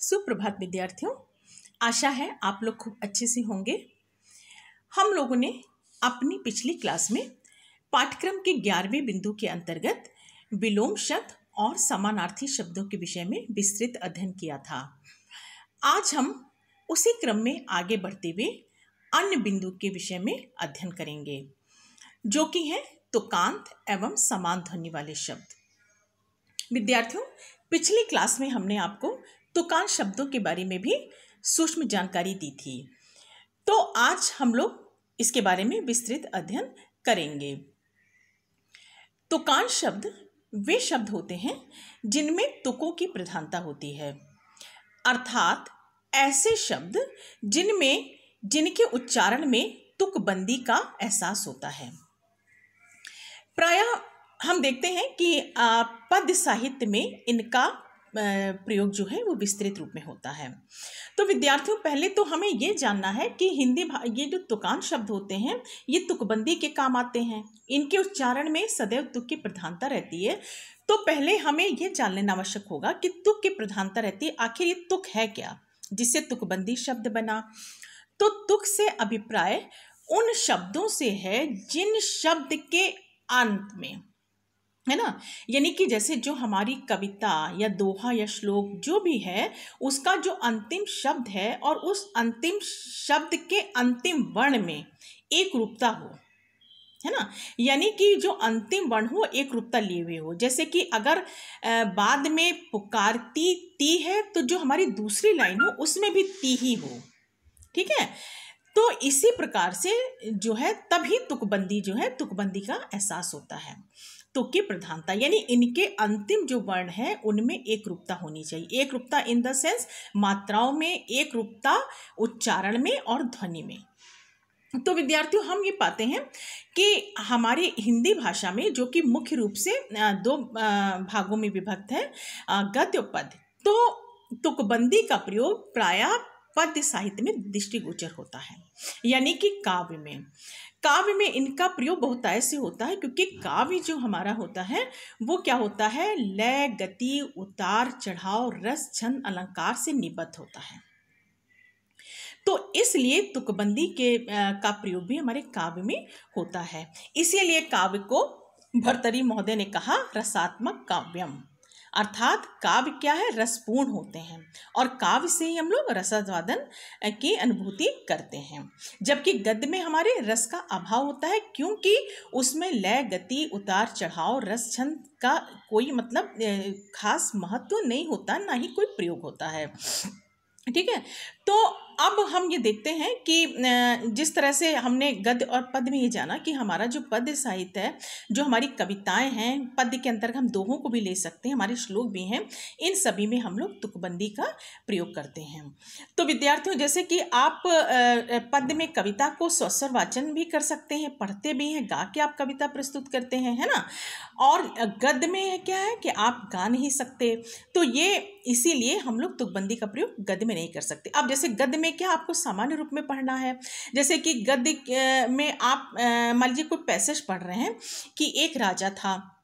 सुप्रभात विद्यार्थियों, आशा है आप लोग खूब अच्छे से होंगे। हम लोगों ने अपनी पिछली क्लास में पाठ्यक्रम के 11वें बिंदु के अंतर्गत विलोम शब्द और समानार्थी शब्दों के विषय में विस्तृत अध्ययन किया था। आज हम उसी क्रम में आगे बढ़ते हुए अन्य बिंदु के विषय में अध्ययन करेंगे, जो कि हैं तुकांत एवं समान ध्वनि वाले शब्द। विद्यार्थियों, पिछली क्लास में हमने आपको तुकांत शब्दों के बारे में भी सूक्ष्म जानकारी दी थी, तो आज हम लोग इसके बारे में विस्तृत अध्ययन करेंगे। तुकांत शब्द वे शब्द होते हैं जिनमें तुकों की प्रधानता होती है, अर्थात ऐसे शब्द जिनके उच्चारण में तुकबंदी का एहसास होता है। प्रायः हम देखते हैं कि पद्य साहित्य में इनका प्रयोग जो है वो विस्तृत रूप में होता है। तो विद्यार्थियों, पहले तो हमें ये जानना है कि ये जो तुकांत शब्द होते हैं ये तुकबंदी के काम आते हैं। इनके उच्चारण में सदैव तुक की प्रधानता रहती है। तो पहले हमें ये जान लेना आवश्यक होगा कि तुक की प्रधानता रहती है, आखिर ये तुक है क्या जिससे तुकबंदी शब्द बना। तो तुक से अभिप्राय उन शब्दों से है जिन शब्द के अंत में, है ना, यानी कि जैसे जो हमारी कविता या दोहा या श्लोक जो भी है उसका जो अंतिम शब्द है और उस अंतिम शब्द के अंतिम वर्ण में एक रूपता हो, है ना, यानी कि जो अंतिम वर्ण हो एक रूपता लिए हुए हो। जैसे कि अगर बाद में पुकारती ती है तो जो हमारी दूसरी लाइन हो उसमें भी ती ही हो, ठीक है। तो इसी प्रकार से जो है तभी तुकबंदी जो है तुकबंदी का एहसास होता है। तुक की प्रधानता यानी इनके अंतिम जो वर्ण है उनमें एक रूपता होनी चाहिए। एक रूपता इन द सेंस मात्राओं में, एक रूपता उच्चारण में और ध्वनि में। तो विद्यार्थियों, हम ये पाते हैं कि हमारी हिंदी भाषा में जो कि मुख्य रूप से दो भागों में विभक्त है, गद्य और पद्य। तो तुकबंदी का प्रयोग प्रायः पद्य साहित्य में दृष्टिगोचर होता है, यानी कि काव्य में इनका प्रयोग बहुतायत से होता है, क्योंकि काव्य जो हमारा होता है वो क्या होता है, लय, गति, उतार चढ़ाव, रस, छंद, अलंकार से निबद्ध होता है। तो इसलिए तुकबंदी का प्रयोग भी हमारे काव्य में होता है। इसीलिए काव्य को भर्तृहरि महोदय ने कहा रसात्मक काव्यम, अर्थात काव्य क्या है, रसपूर्ण होते हैं और काव्य से ही हम लोग रसास्वादन की अनुभूति करते हैं। जबकि गद्य में हमारे रस का अभाव होता है, क्योंकि उसमें लय, गति, उतार चढ़ाव, रस, छंद का कोई मतलब खास महत्व नहीं होता, ना ही कोई प्रयोग होता है, ठीक है। तो अब हम ये देखते हैं कि जिस तरह से हमने गद्य और पद्य में ये जाना कि हमारा जो पद्य साहित्य है, जो हमारी कविताएं हैं, पद्य के अंतर्गत हम दोहों को भी ले सकते हैं, हमारे श्लोक भी हैं, इन सभी में हम लोग तुकबंदी का प्रयोग करते हैं। तो विद्यार्थियों, जैसे कि आप पद्य में कविता को स्वस्वर वाचन भी कर सकते हैं, पढ़ते भी हैं, गा के आप कविता प्रस्तुत करते हैं, है ना। और गद्य में क्या है कि आप गा नहीं सकते, तो ये इसीलिए हम लोग तुकबंदी का प्रयोग गद्य में नहीं कर सकते। अब जैसे गद्य में क्या आपको सामान्य रूप में पढ़ना है, जैसे कि गद्य में आप मान लीजिए कोई पैसेज पढ़ रहे हैं कि एक राजा था,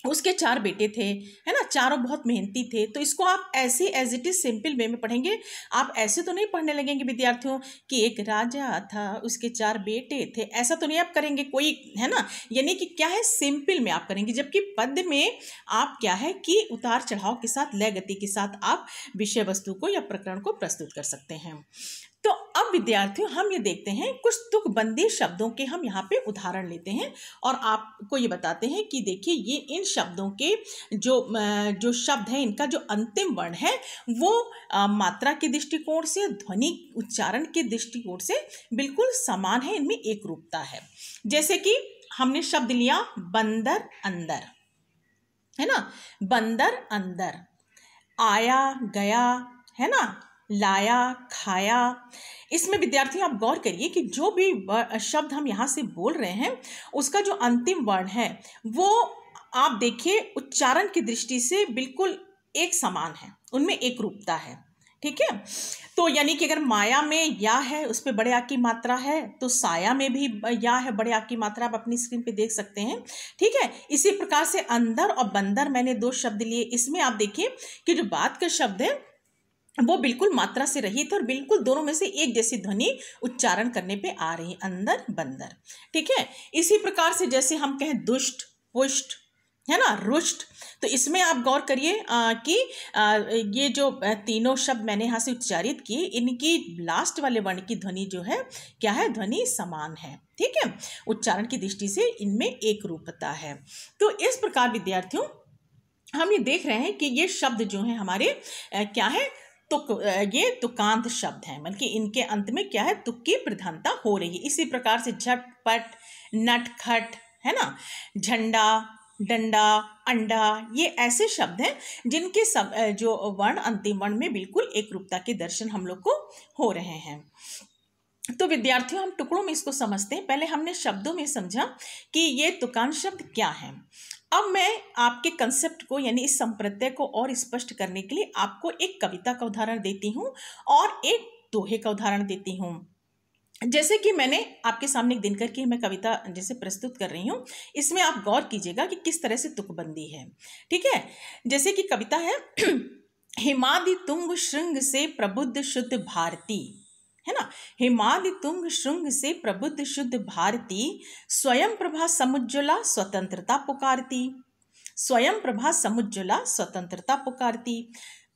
उसके 4 बेटे थे, है ना, चारों बहुत मेहनती थे। तो इसको आप ऐसे as it is simple way में पढ़ेंगे। आप ऐसे तो नहीं पढ़ने लगेंगे विद्यार्थियों कि एक राजा था, उसके 4 बेटे थे, ऐसा तो नहीं आप करेंगे कोई, है ना। यानी कि क्या है, सिंपल में आप करेंगे। जबकि पद्य में आप क्या है कि उतार चढ़ाव के साथ, लय गति के साथ आप विषय वस्तु को या प्रकरण को प्रस्तुत कर सकते हैं। तो अब विद्यार्थियों, हम ये देखते हैं कुछ तुकबंदी शब्दों के हम यहाँ पे उदाहरण लेते हैं और आपको ये बताते हैं कि देखिए ये इन शब्दों के जो शब्द हैं, इनका जो अंतिम वर्ण है वो मात्रा के दृष्टिकोण से, ध्वनि उच्चारण के दृष्टिकोण से बिल्कुल समान है, इनमें एक रूपता है। जैसे कि हमने शब्द लिया बंदर अंदर, है ना, बंदर अंदर, आया गया, है ना, लाया, खाया। इसमें विद्यार्थियों आप गौर करिए कि जो भी शब्द हम यहाँ से बोल रहे हैं उसका जो अंतिम वर्ण है वो आप देखिए उच्चारण की दृष्टि से बिल्कुल एक समान है, उनमें एक रूपता है, ठीक है। तो यानी कि अगर माया में या है उस पर बड़े आ की मात्रा है, तो साया में भी या है, बड़े आ की मात्रा आप अपनी स्क्रीन पे देख सकते हैं, ठीक है। इसी प्रकार से अंदर और बंदर मैंने 2 शब्द लिए, इसमें आप देखिए कि जो बात का शब्द है वो बिल्कुल मात्रा से रहित है और बिल्कुल दोनों में से एक जैसी ध्वनि उच्चारण करने पे आ रही, अंदर बंदर। ठीक है, इसी प्रकार से जैसे हम कहें दुष्ट, पुष्ट, है ना, रुष्ट, तो इसमें आप गौर करिए कि ये जो तीनों शब्द मैंने यहाँ से उच्चारित किए, इनकी लास्ट वाले वर्ण की ध्वनि जो है क्या है, ध्वनि समान है। ठीक है, उच्चारण की दृष्टि से इनमें एक रूपता है। तो इस प्रकार विद्यार्थियों हम ये देख रहे हैं कि ये शब्द जो हैं हमारे क्या है, तुक, ये तुकांत शब्द हैं, बल्कि इनके अंत में क्या है, तुक की प्रधानता हो रही है। इसी प्रकार से झटपट, नटखट, है ना, झंडा, डंडा, अंडा, ये ऐसे शब्द हैं जिनके सब जो वर्ण अंतिम वर्ण में बिल्कुल एक रूपता के दर्शन हम लोग को हो रहे हैं। तो विद्यार्थियों हम टुकड़ों में इसको समझते हैं। पहले हमने शब्दों में समझा कि ये तुकांत शब्द क्या है। अब मैं आपके कंसेप्ट को यानी इस संप्रत्यय को और स्पष्ट करने के लिए आपको एक कविता का उदाहरण देती हूँ और एक दोहे का उदाहरण देती हूँ। जैसे कि मैंने आपके सामने एक दिनकर की मैं कविता जैसे प्रस्तुत कर रही हूँ, इसमें आप गौर कीजिएगा कि किस तरह से तुकबंदी है। ठीक है, जैसे कि कविता है हिमादि तुंग श्रृंग से प्रबुद्ध शुद्ध भारती, है ना, हिमादि तुंग श्रृंग से प्रबुद्ध शुद्ध भारती, स्वयं प्रभा समुज्ज्वला स्वतंत्रता पुकारती, स्वयं प्रभा समुज्ज्वला स्वतंत्रता पुकारती।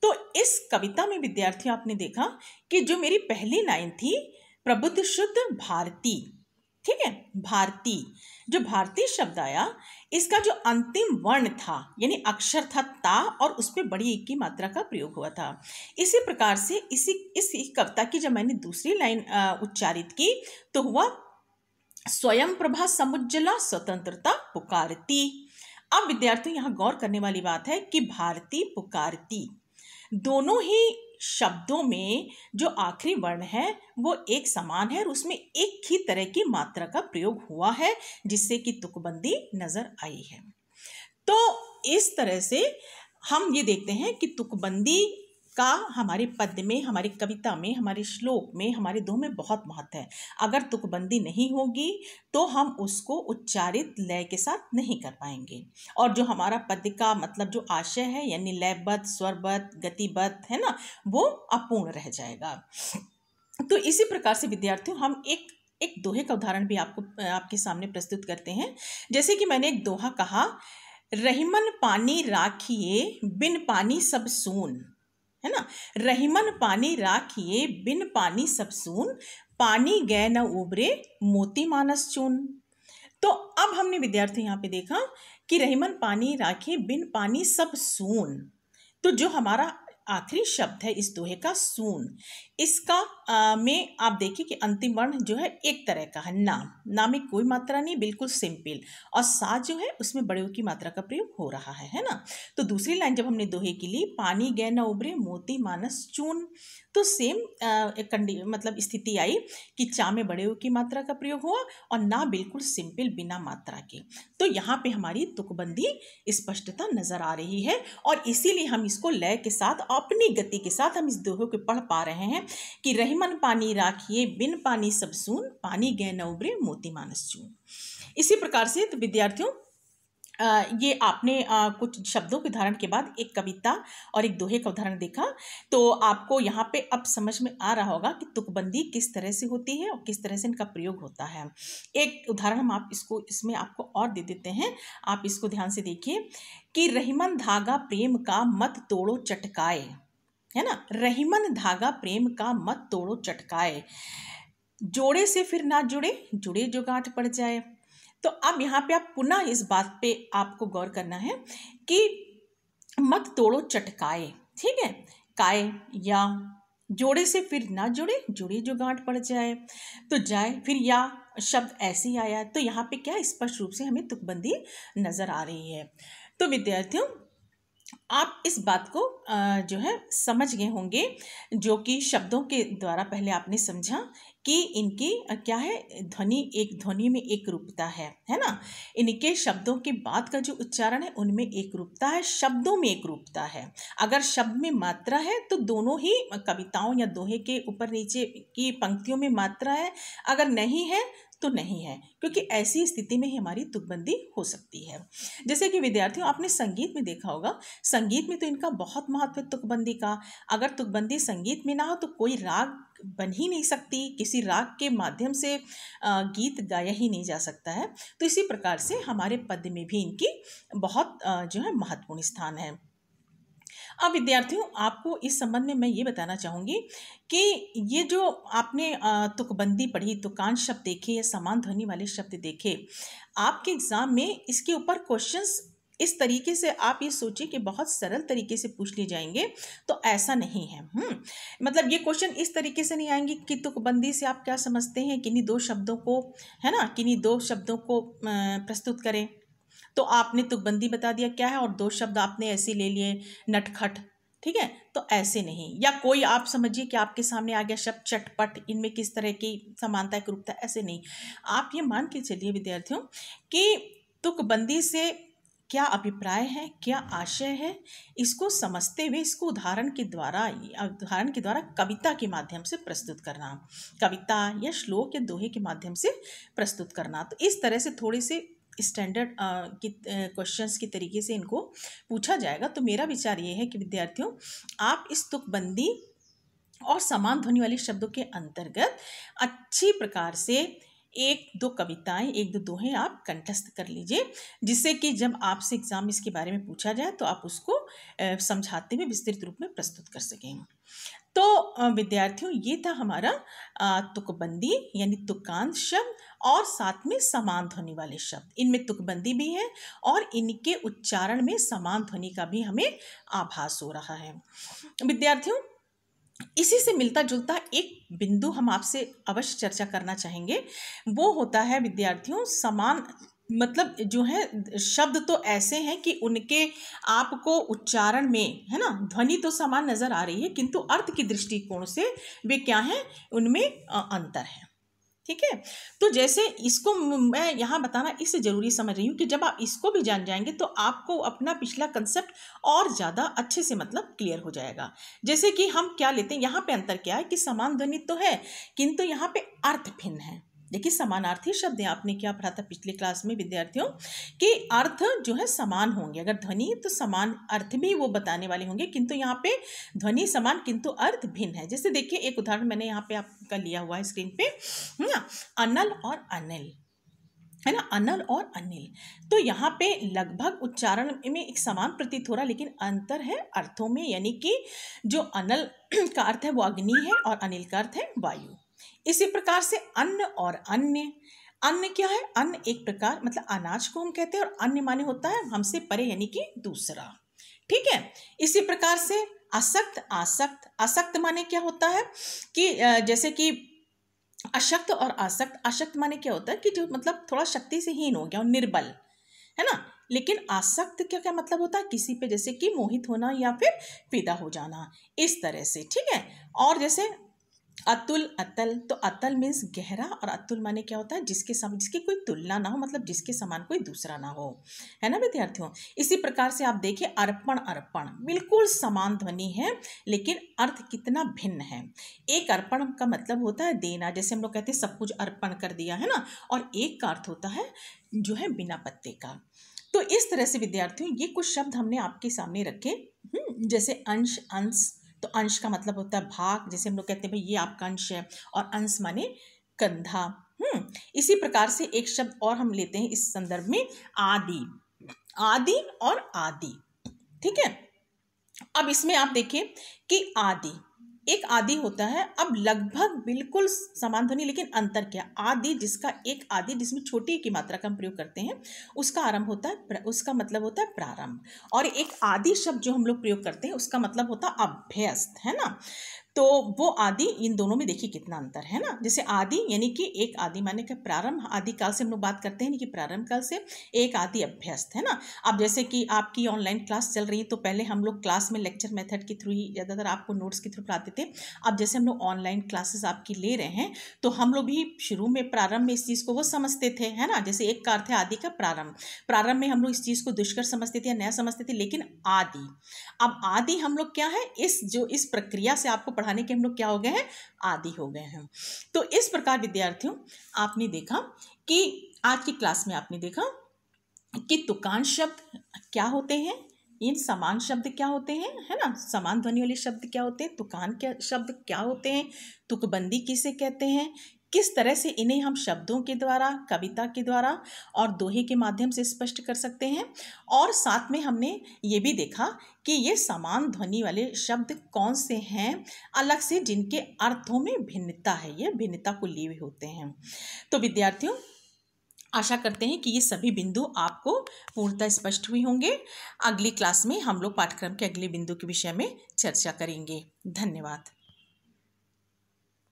तो इस कविता में विद्यार्थियों आपने देखा कि जो मेरी पहली लाइन थी प्रबुद्ध शुद्ध भारती, ठीक है, भारती, जो भारती शब्द आया इसका जो अंतिम वर्ण था यानी अक्षर था ता और उस पर बड़ी एक की मात्रा का प्रयोग हुआ था। इसी प्रकार से इसी कविता की जब मैंने दूसरी लाइन उच्चारित की तो हुआ स्वयं प्रभा समुज्ज्वला स्वतंत्रता पुकारती। अब विद्यार्थियों यहाँ गौर करने वाली बात है कि भारती पुकारती दोनों ही शब्दों में जो आखिरी वर्ण है वो एक समान है और उसमें एक ही तरह की मात्रा का प्रयोग हुआ है जिससे कि तुकबंदी नजर आई है। तो इस तरह से हम ये देखते हैं कि तुकबंदी का हमारे पद्य में, हमारी कविता में, हमारे श्लोक में, हमारे दोहे में बहुत महत्व है। अगर तुकबंदी नहीं होगी तो हम उसको उच्चारित लय के साथ नहीं कर पाएंगे और जो हमारा पद्य का मतलब जो आशय है यानी लयबद्ध, स्वरबद्ध, गतिबद्ध, है ना, वो अपूर्ण रह जाएगा। तो इसी प्रकार से विद्यार्थियों हम एक दोहे का उदाहरण भी आपके सामने प्रस्तुत करते हैं। जैसे कि मैंने एक दोहा कहा, रहीमन पानी राखिए बिन पानी सब सून, है ना, रहीमन पानी राखिए बिन पानी सब सून, पानी गए न उबरे मोती मानस चून। तो अब हमने विद्यार्थी यहाँ पे देखा कि रहीमन पानी राखिए बिन पानी सब सून, तो जो हमारा आखिरी शब्द है इस दोहे का सून, इसका में आप देखिए कि अंतिम वर्ण जो है एक तरह का है, ना में कोई मात्रा नहीं, बिल्कुल सिंपल, और सा जो है उसमें बड़े की मात्रा का प्रयोग हो रहा है ना। तो दूसरी लाइन जब हमने दोहे के लिए पानी गए न उबरे मोती मानस चून, तो सेम मतलब स्थिति आई कि चा में बड़े की मात्रा का प्रयोग हुआ और ना बिल्कुल सिंपल बिना मात्रा के। तो यहाँ पे हमारी तुकबंदी स्पष्टता नजर आ रही है और इसीलिए हम इसको लय के साथ अपनी गति के साथ हम इस दोहे को पढ़ पा रहे हैं कि रहीमन पानी राखिए बिन पानी सब सून, पानी गए न उबरे मोती मानस चून। इसी प्रकार से तो विद्यार्थियों ये आपने कुछ शब्दों के उदाहरण के बाद एक कविता और एक दोहे का उदाहरण देखा, तो आपको यहाँ पे अब समझ में आ रहा होगा कि तुकबंदी किस तरह से होती है और किस तरह से इनका प्रयोग होता है। एक उदाहरण हम इसमें आपको और दे देते हैं, आप इसको ध्यान से देखिए कि रहीमन धागा प्रेम का मत तोड़ो चटकाए, है ना, रहीमन धागा प्रेम का मत तोड़ो चटकाए, जोड़े से फिर ना जुड़े, जुड़े जो गांठ पड़ जाए। तो अब यहाँ पे आप पुनः इस बात पे आपको गौर करना है कि मत तोड़ो चटकाए, ठीक है, काय या, जोड़े से फिर ना जुड़े, जुड़े जो गांठ पड़ जाए, तो जाए फिर या शब्द ऐसे ही आया। तो यहाँ पे क्या स्पष्ट रूप से हमें तुकबंदी नजर आ रही है। तो विद्यार्थियों आप इस बात को जो है समझ गए होंगे, जो कि शब्दों के द्वारा पहले आपने समझा कि इनकी क्या है, ध्वनि में एक रूपता है ना। इनके शब्दों के बाद का जो उच्चारण है उनमें एक रूपता है, शब्दों में एक रूपता है। अगर शब्द में मात्रा है तो दोनों ही कविताओं या दोहे के ऊपर नीचे की पंक्तियों में मात्रा है, अगर नहीं है तो नहीं है, क्योंकि ऐसी स्थिति में ही हमारी तुकबंदी हो सकती है। जैसे कि विद्यार्थियों, आपने संगीत में देखा होगा, संगीत में तो इनका बहुत महत्व है तुकबंदी का। अगर तुकबंदी संगीत में ना हो तो कोई राग बन ही नहीं सकती, किसी राग के माध्यम से गीत गाया ही नहीं जा सकता है। तो इसी प्रकार से हमारे पद्य में भी इनकी बहुत जो है महत्वपूर्ण स्थान है। अब विद्यार्थियों, आपको इस संबंध में मैं ये बताना चाहूँगी कि ये जो आपने तुकबंदी पढ़ी, तुकांश शब्द देखे या समान ध्वनि वाले शब्द देखे, आपके एग्जाम में इसके ऊपर क्वेश्चंस इस तरीके से आप ये सोचिए कि बहुत सरल तरीके से पूछ लिए जाएंगे, तो ऐसा नहीं है। मतलब ये क्वेश्चन इस तरीके से नहीं आएंगे कि तुकबंदी से आप क्या समझते हैं, किन्हीं दो शब्दों को, है ना, किन्हीं दो शब्दों को प्रस्तुत करें, तो आपने तुकबंदी बता दिया क्या है और दो शब्द आपने ऐसे ले लिए, नटखट, ठीक है। तो ऐसे नहीं, या कोई आप समझिए कि आपके सामने आ गया शब्द चटपट, इनमें किस तरह की समानता एक रूपता, ऐसे नहीं। आप ये मान के चलिए विद्यार्थियों कि तुकबंदी से क्या अभिप्राय है, क्या आशय है, इसको समझते हुए इसको उदाहरण के द्वारा कविता के माध्यम से प्रस्तुत करना, कविता या श्लोक या दोहे के माध्यम से प्रस्तुत करना। तो इस तरह से थोड़े से स्टैंडर्ड क्वेश्चंस के तरीके से इनको पूछा जाएगा। तो मेरा विचार ये है कि विद्यार्थियों, आप इस तुकबंदी और समान ध्वनि वाले शब्दों के अंतर्गत अच्छी प्रकार से एक दो कविताएं, एक दो दोहे आप कंठस्थ कर लीजिए, जिससे कि जब आपसे एग्जाम इसके बारे में पूछा जाए तो आप उसको समझाते हुए विस्तृत रूप में प्रस्तुत कर सकें। तो विद्यार्थियों, ये था हमारा तुकबंदी यानी तुकांश शब्द और साथ में समान ध्वनि वाले शब्द। इनमें तुकबंदी भी है और इनके उच्चारण में समान ध्वनि का भी हमें आभास हो रहा है। विद्यार्थियों, इसी से मिलता जुलता एक बिंदु हम आपसे अवश्य चर्चा करना चाहेंगे, वो होता है विद्यार्थियों समान, मतलब जो है शब्द तो ऐसे हैं कि उनके आपको उच्चारण में, है ना, ध्वनि तो समान नजर आ रही है, किंतु अर्थ की दृष्टिकोण से वे क्या हैं, उनमें अंतर है। ठीक है। तो जैसे इसको मैं यहाँ बताना इससे जरूरी समझ रही हूँ कि जब आप इसको भी जान जाएंगे तो आपको अपना पिछला कंसेप्ट और ज़्यादा अच्छे से मतलब क्लियर हो जाएगा। जैसे कि हम क्या लेते हैं, यहाँ पे अंतर क्या है कि समान ध्वनि तो है किंतु यहाँ पे अर्थ भिन्न है। देखिए, समानार्थी शब्द है, आपने क्या पढ़ा था पिछले क्लास में विद्यार्थियों कि अर्थ जो है समान होंगे, अगर ध्वनि तो समान अर्थ भी वो बताने वाले होंगे, किंतु यहाँ पे ध्वनि समान किंतु अर्थ भिन्न है। जैसे देखिए, एक उदाहरण मैंने यहाँ पे आपका लिया हुआ है स्क्रीन पे, है ना, अनल और अनिल, है ना, अनल और अनिल। तो यहाँ पे लगभग उच्चारण में एक समान प्रतीत हो रहा है, लेकिन अंतर है अर्थों में, यानी कि जो अनल का अर्थ है वो अग्नि है और अनिल का अर्थ है वायु। इसी प्रकार से अन्न और अन्य, अन्न क्या है, अन्न एक प्रकार मतलब अनाज को हम कहते हैं, और अन्य माने होता है हमसे परे यानी कि दूसरा। ठीक है। इसी प्रकार से असक्त, आसक्त, असक्त माने क्या होता है कि जैसे कि अशक्त और आसक्त, अशक्त माने क्या होता है कि जो मतलब थोड़ा शक्ति से हीन हो गया और निर्बल, है ना। लेकिन आसक्त क्या क्या मतलब होता है, किसी पे जैसे कि मोहित होना या फिर फिदा हो जाना, इस तरह से। ठीक है। और जैसे अतुल, अतल, तो अतल मीन्स गहरा और अतुल माने क्या होता है, जिसकी कोई तुलना ना हो, मतलब जिसके समान कोई दूसरा ना हो, है ना विद्यार्थियों। इसी प्रकार से आप देखिए अर्पण, अर्पण बिल्कुल समान ध्वनि है लेकिन अर्थ कितना भिन्न है। एक अर्पण का मतलब होता है देना, जैसे हम लोग कहते हैं सब कुछ अर्पण कर दिया, है ना, और एक का अर्थ होता है जो है बिना पत्ते का। तो इस तरह से विद्यार्थियों ये कुछ शब्द हमने आपके सामने रखे। जैसे अंश, अंश, तो अंश का मतलब होता है भाग, जैसे हम लोग कहते हैं भाई ये आपका अंश है, और अंश माने कंधा। इसी प्रकार से एक शब्द और हम लेते हैं इस संदर्भ में, आदि, आदि और आदि। ठीक है। अब इसमें आप देखिए कि आदि, एक आदि होता है, अब लगभग बिल्कुल समान ध्वनि लेकिन अंतर क्या, आदि जिसका एक आदि जिसमें छोटी की मात्रा का हम प्रयोग करते हैं उसका आरंभ होता है, उसका मतलब होता है प्रारंभ, और एक आदि शब्द जो हम लोग प्रयोग करते हैं उसका मतलब होता है अभ्यस्त, है ना। तो वो आदि, इन दोनों में देखिए कितना अंतर है ना। जैसे आदि यानी कि एक आदि माने कि प्रारंभ, आदि काल से हम लोग बात करते हैं, यानी कि प्रारंभ काल से, एक आदि अभ्यस्त, है ना। अब जैसे कि आपकी ऑनलाइन क्लास चल रही है, तो पहले हम लोग क्लास में लेक्चर मेथड के थ्रू ही ज़्यादातर आपको नोट्स के थ्रू पढ़ाते थे। अब जैसे हम लोग ऑनलाइन क्लासेस आपकी ले रहे हैं, तो हम लोग भी शुरू में प्रारंभ में इस चीज़ को वो समझते थे, है ना। जैसे एक का अर्थ है आदि का प्रारंभ, प्रारंभ में हम लोग इस चीज़ को दुष्कर समझते थे या नया समझते थे, लेकिन आदि, अब आदि हम लोग क्या है, इस प्रक्रिया से आपको पढ़ाने के हम लोग क्या हो गए हैं, आदि हो गए हैं। तो इस प्रकार विद्यार्थियों आपने देखा कि आज की क्लास में आपने देखा कि तुकान शब्द क्या होते हैं, इन समान शब्द क्या होते हैं, है ना, समान ध्वनि वाले शब्द क्या होते हैं, तुकान क्या शब्द क्या होते हैं, तुकबंदी किसे कहते हैं, किस तरह से इन्हें हम शब्दों के द्वारा, कविता के द्वारा और दोहे के माध्यम से स्पष्ट कर सकते हैं। और साथ में हमने ये भी देखा कि ये समान ध्वनि वाले शब्द कौन से हैं अलग से, जिनके अर्थों में भिन्नता है, ये भिन्नता को लिए हुए होते हैं। तो विद्यार्थियों आशा करते हैं कि ये सभी बिंदु आपको पूर्णतः स्पष्ट हुए होंगे। अगली क्लास में हम लोग पाठ्यक्रम के अगले बिंदु के विषय में चर्चा करेंगे। धन्यवाद।